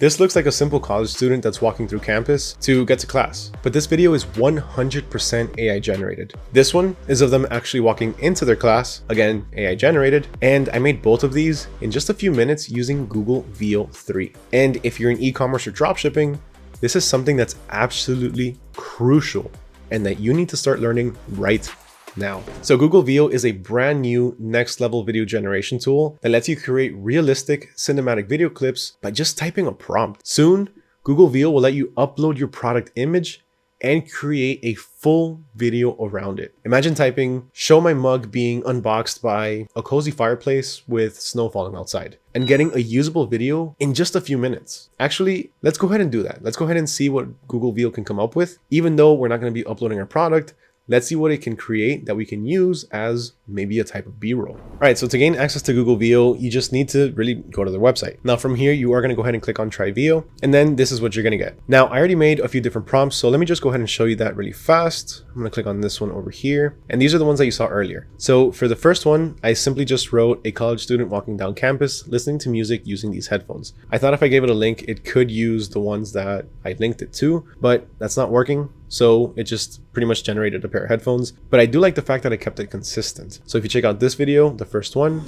This looks like a simple college student that's walking through campus to get to class, but this video is 100% AI generated. This one is of them actually walking into their class, again, AI generated, and I made both of these in just a few minutes using Google Veo 3. And if you're in e-commerce or dropshipping, this is something that's absolutely crucial and that you need to start learning right now. So Google Veo is a brand new next level video generation tool that lets you create realistic cinematic video clips by just typing a prompt. Soon, Google Veo will let you upload your product image and create a full video around it. Imagine typing, "show my mug being unboxed by a cozy fireplace with snow falling outside," and getting a usable video in just a few minutes. Actually, let's go ahead and do that. Let's go ahead and see what Google Veo can come up with. Even though we're not going to be uploading our product, let's see what it can create that we can use as maybe a type of B-roll. All right, so to gain access to Google Veo, you just need to really go to their website. Now from here, you are gonna go ahead and click on Try Veo, and then this is what you're gonna get. Now, I already made a few different prompts, so let me just go ahead and show you that really fast. I'm gonna click on this one over here, and these are the ones that you saw earlier. So for the first one, I simply just wrote a college student walking down campus, listening to music using these headphones. I thought if I gave it a link, it could use the ones that I linked it to, but that's not working. So it just pretty much generated a pair of headphones, but I do like the fact that I kept it consistent. So if you check out this video, the first one,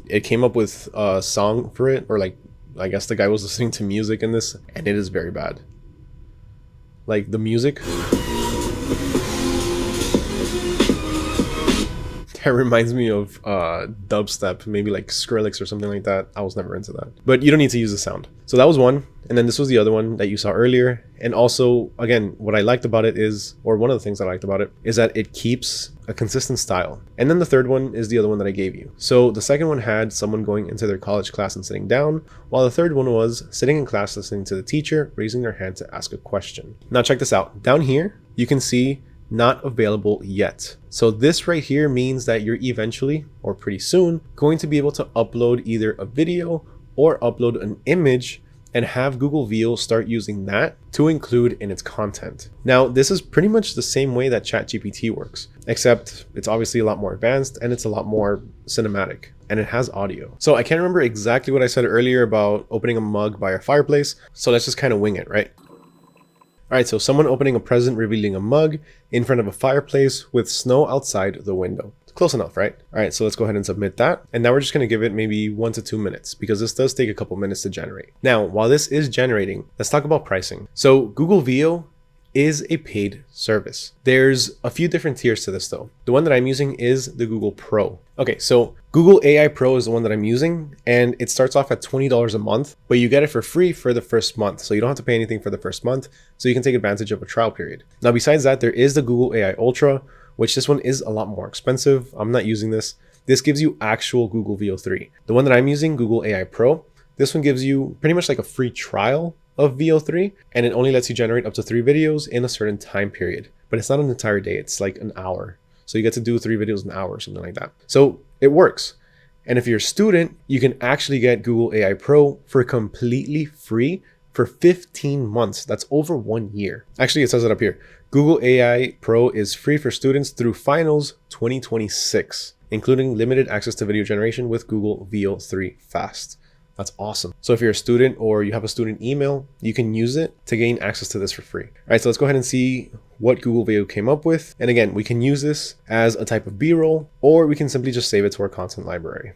it came up with a song for it, or like, I guess the guy was listening to music in this, and it is very bad. Like the music, that reminds me of dubstep, maybe like Skrillex or something like that. I was never into that, but you don't need to use the sound. So that was one. And then this was the other one that you saw earlier. And also, again, what I liked about it is, or one of the things I liked about it is that it keeps a consistent style. And then the third one is the other one that I gave you. So the second one had someone going into their college class and sitting down, while the third one was sitting in class listening to the teacher, raising their hand to ask a question. Now check this out. Down here, you can see not available yet. So this right here means that you're eventually, or pretty soon, going to be able to upload either a video or upload an image and have Google Veo start using that to include in its content. Now, this is pretty much the same way that ChatGPT works, except it's obviously a lot more advanced and it's a lot more cinematic, and it has audio. So I can't remember exactly what I said earlier about opening a mug by a fireplace, so let's just kind of wing it, right? All right, so someone opening a present, revealing a mug in front of a fireplace with snow outside the window. Close enough, right? All right, so let's go ahead and submit that. And now we're just gonna give it maybe 1 to 2 minutes because this does take a couple minutes to generate. Now, while this is generating, let's talk about pricing. So Google Veo is a paid service. There's a few different tiers to this though. The one that I'm using is the Google Pro. Okay, so Google AI Pro is the one that I'm using, and it starts off at $20 a month, but you get it for free for the first month. So you don't have to pay anything for the first month, so you can take advantage of a trial period. Now, besides that, there is the Google AI Ultra, which this one is a lot more expensive. I'm not using this. This gives you actual Google Veo 3. The one that I'm using, Google AI Pro, this one gives you pretty much like a free trial of Veo 3, and it only lets you generate up to 3 videos in a certain time period, but it's not an entire day, it's like an hour. So you get to do 3 videos an hour or something like that. So it works. And if you're a student, you can actually get Google AI Pro for completely free for 15 months. That's over 1 year. Actually, it says it up here. Google AI Pro is free for students through finals 2026, including limited access to video generation with Google Veo 3 Fast. That's awesome. So if you're a student or you have a student email, you can use it to gain access to this for free. All right, so let's go ahead and see what Google Veo came up with. And again, we can use this as a type of B-roll, or we can simply just save it to our content library.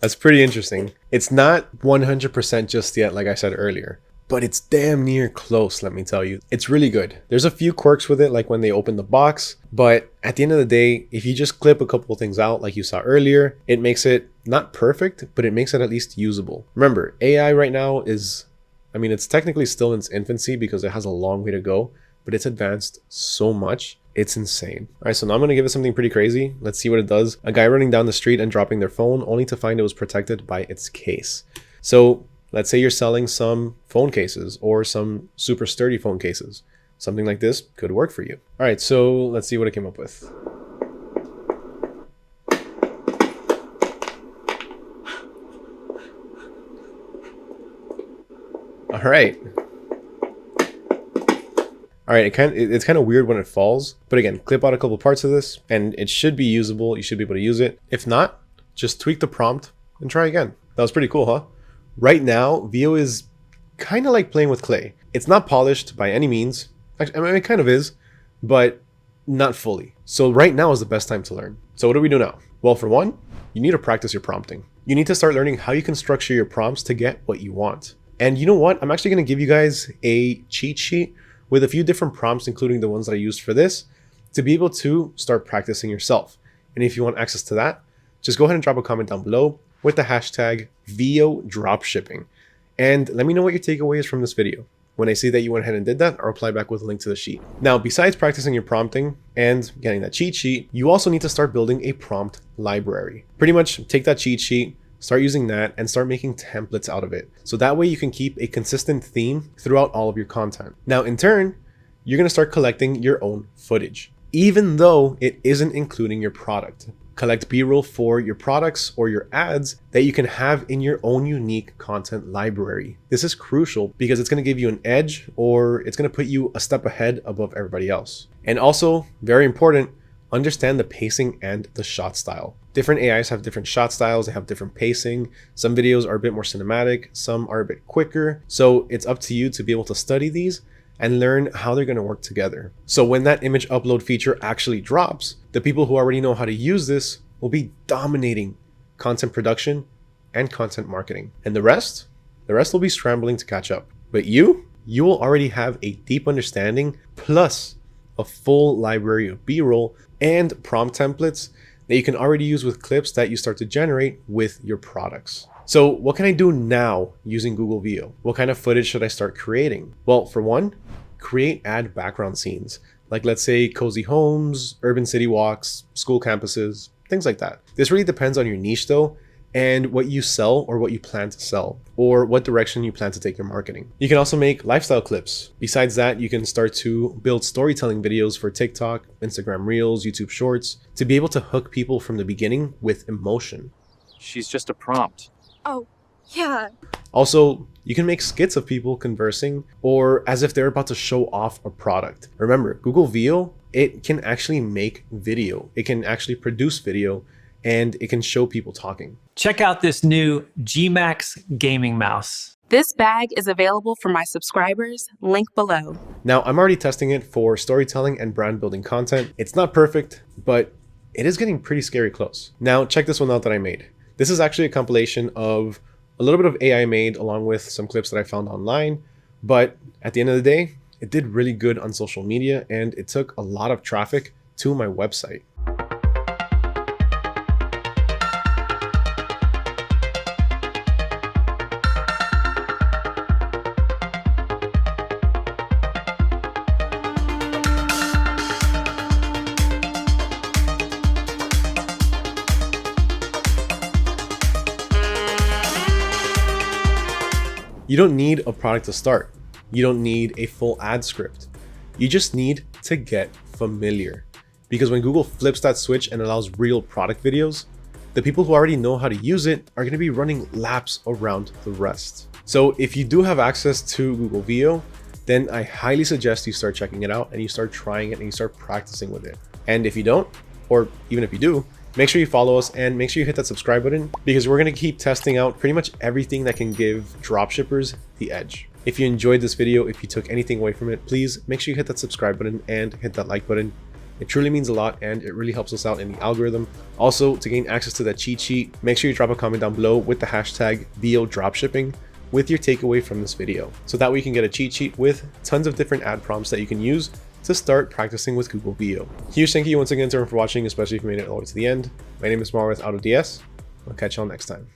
That's pretty interesting. It's not 100% just yet, like I said earlier, but it's damn near close, let me tell you. It's really good. There's a few quirks with it, like when they open the box, but at the end of the day, if you just clip a couple of things out like you saw earlier, it makes it not perfect, but it makes it at least usable. Remember, AI right now is, I mean, it's technically still in its infancy because it has a long way to go, but it's advanced so much. It's insane. All right, so now I'm gonna give it something pretty crazy. Let's see what it does. A guy running down the street and dropping their phone only to find it was protected by its case. So let's say you're selling some phone cases or some super sturdy phone cases. Something like this could work for you. All right, so let's see what it came up with. All right. All right, it's kind of weird when it falls, but again, clip out a couple parts of this and it should be usable. You should be able to use it. If not, just tweak the prompt and try again. That was pretty cool, huh? Right now, Veo is kind of like playing with clay. It's not polished by any means. Actually, I mean, it kind of is, but not fully. So right now is the best time to learn. So what do we do now? Well, for one, you need to practice your prompting. You need to start learning how you can structure your prompts to get what you want. And you know what? I'm actually going to give you guys a cheat sheet with a few different prompts, including the ones that I used for this, to be able to start practicing yourself. And if you want access to that, just go ahead and drop a comment down below with the hashtag Veo dropshipping. And let me know what your takeaway is from this video. When I see that you went ahead and did that, I'll reply back with a link to the sheet. Now, besides practicing your prompting and getting that cheat sheet, you also need to start building a prompt library. Pretty much take that cheat sheet, start using that, and start making templates out of it. So that way you can keep a consistent theme throughout all of your content. Now, in turn, you're gonna start collecting your own footage, even though it isn't including your product. Collect B-roll for your products or your ads that you can have in your own unique content library. This is crucial because it's going to give you an edge, or it's going to put you a step ahead above everybody else. And also, very important, understand the pacing and the shot style. Different AIs have different shot styles, they have different pacing. Some videos are a bit more cinematic, some are a bit quicker. So it's up to you to be able to study these and learn how they're going to work together. So when that image upload feature actually drops, the people who already know how to use this will be dominating content production and content marketing. And the rest will be scrambling to catch up. But you will already have a deep understanding plus a full library of B-roll and prompt templates that you can already use with clips that you start to generate with your products. So what can I do now using Google Veo? What kind of footage should I start creating? Well, for one, create ad background scenes, like let's say cozy homes, urban city walks, school campuses, things like that. This really depends on your niche though, and what you sell or what you plan to sell, or what direction you plan to take your marketing. You can also make lifestyle clips. Besides that, you can start to build storytelling videos for TikTok, Instagram Reels, YouTube Shorts, to be able to hook people from the beginning with emotion. She's just a prompt. Oh, yeah. Also, you can make skits of people conversing or as if they're about to show off a product. Remember, Google Veo, it can actually make video. It can actually produce video and it can show people talking. Check out this new G-Max gaming mouse. This bag is available for my subscribers, link below. Now, I'm already testing it for storytelling and brand building content. It's not perfect, but it is getting pretty scary close. Now, check this one out that I made. This is actually a compilation of a little bit of AI made along with some clips that I found online. But at the end of the day, it did really good on social media and it took a lot of traffic to my website. You don't need a product to start. You don't need a full ad script. You just need to get familiar. Because when Google flips that switch and allows real product videos, the people who already know how to use it are going to be running laps around the rest. So if you do have access to Google Veo, then I highly suggest you start checking it out and you start trying it and you start practicing with it. And if you don't, or even if you do, make sure you follow us and make sure you hit that subscribe button because we're going to keep testing out pretty much everything that can give dropshippers the edge. If you enjoyed this video, if you took anything away from it, please make sure you hit that subscribe button and hit that like button. It truly means a lot and it really helps us out in the algorithm. Also, to gain access to that cheat sheet, make sure you drop a comment down below with the hashtag Veo dropshipping with your takeaway from this video. So that way you can get a cheat sheet with tons of different ad prompts that you can use to start practicing with Google Veo. Huge thank you once again to everyone for watching, especially if you made it all the way to the end. My name is Mar with AutoDS. I'll catch y'all next time.